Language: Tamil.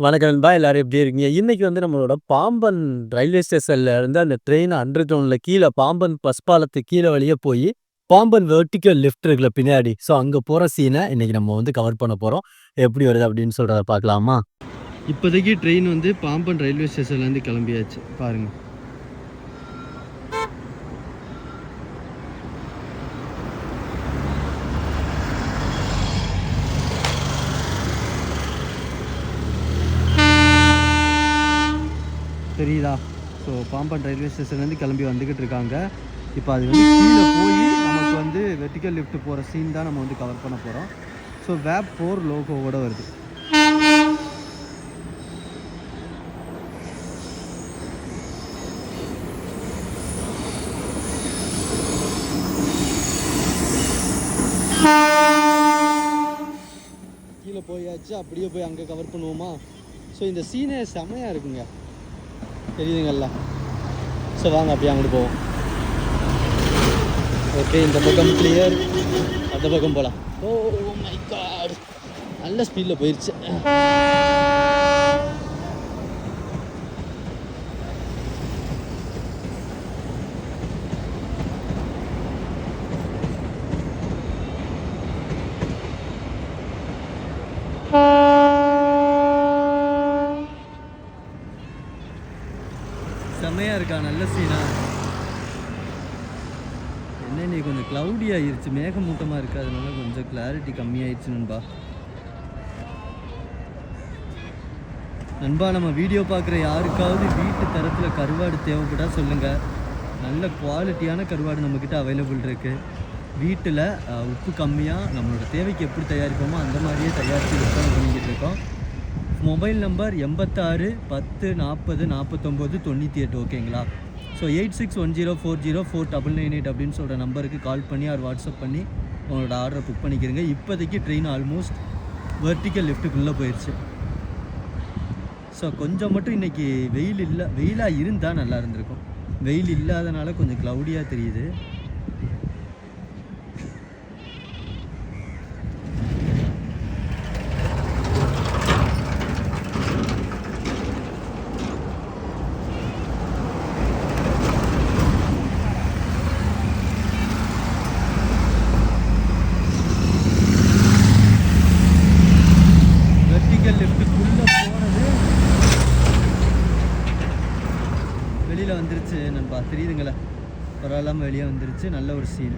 வணக்கம் நண்பா. எல்லாரும் எப்படி இருக்கீங்க? இன்னைக்கு வந்து நம்மளோட பாம்பன் ரயில்வே ஸ்டேஷன்ல இருந்து அந்த ட்ரெயின் அண்டர் கிரவுண்ட்ல கீழ பாம்பன் பஸ் பாலத்துக்கு கீழ வழியா போயி, பாம்பன் வெர்டிகல் லிஃப்ட் இருக்குல்ல பின்னாடி. அங்க போற சீன இன்னைக்கு நம்ம வந்து கவர் பண்ண போறோம். எப்படி வருது அப்படின்னு சொல்றத பார்க்கலாமா? இப்போதைக்கு ட்ரெயின் வந்து பாம்பன் ரயில்வே ஸ்டேஷன்லேருந்து கிளம்பியாச்சு பாருங்க. தெரியுதா? பாம்பன் ரயில்வே ஸ்டேஷன்லேருந்து கிளம்பி வந்துக்கிட்டு இருக்காங்க. இப்போ அது வந்து கீழே போய் நமக்கு வந்து வெர்டிகல் லிஃப்ட் போகிற சீன் தான் நம்ம வந்து கவர் பண்ண போகிறோம். வேப் 4 லோகோவோட வருது. கீழே போயாச்சு, அப்படியே போய் அங்கே கவர் பண்ணுவோமா? இந்த சீனே செமையாக இருக்குங்க, தெரியுதுங்கல்ல? வாங்க அப்படியே அங்கிட்டு போவோம். ஓகே, இந்த பக்கம் கிளியர், அந்த பக்கம் போகலாம். ஓ மை காட், நல்ல ஸ்பீடில் போயிடுச்சு. செம்மையாக இருக்கா, நல்ல சீனா. என்ன நீ கொஞ்சம் க்ளவுடி ஆகிருச்சு, மேகமூட்டமாக இருக்குது, அதனால கொஞ்சம் கிளாரிட்டி கம்மியாயிடுச்சு நண்பா. நம்ம வீடியோ பார்க்குற யாருக்காவது வீட்டு தரத்தில் கருவாடு தேவைப்பட்டா சொல்லுங்கள். நல்ல குவாலிட்டியான கருவாடு நம்மக்கிட்ட அவைலபிள் இருக்குது. வீட்டில் உப்பு கம்மியாக நம்மளோட தேவைக்கு எப்படி தயாரிப்போமோ அந்த மாதிரியே தயாரித்து விற்பனை பண்ணிக்கிட்டு இருக்கோம். Mobile number 86 10 40 49 98. ஓகேங்களா? 8610404998 அப்படின்னு சொல்கிற நம்பருக்கு கால் பண்ணி ஆர் வாட்ஸ்அப் பண்ணி உங்களோட ஆர்டரை புக் பண்ணிக்கிறீங்க. இப்போதைக்கு ட்ரெயின் ஆல்மோஸ்ட் வெர்டிக்கல் லிஃப்ட்டுக்குள்ளே போயிடுச்சு. கொஞ்சம் மட்டும் இன்றைக்கி வெயிலாக இருந்தால் நல்லா இருந்திருக்கும். வெயில் இல்லாதனால கொஞ்சம் க்ளவுடியாக தெரியுது. வெளியில் வந்துருச்சு நண்பா, தெரியுதுங்களா? பரவாயில்லாமல் வெளியே வந்துருச்சு. நல்ல ஒரு சீன்.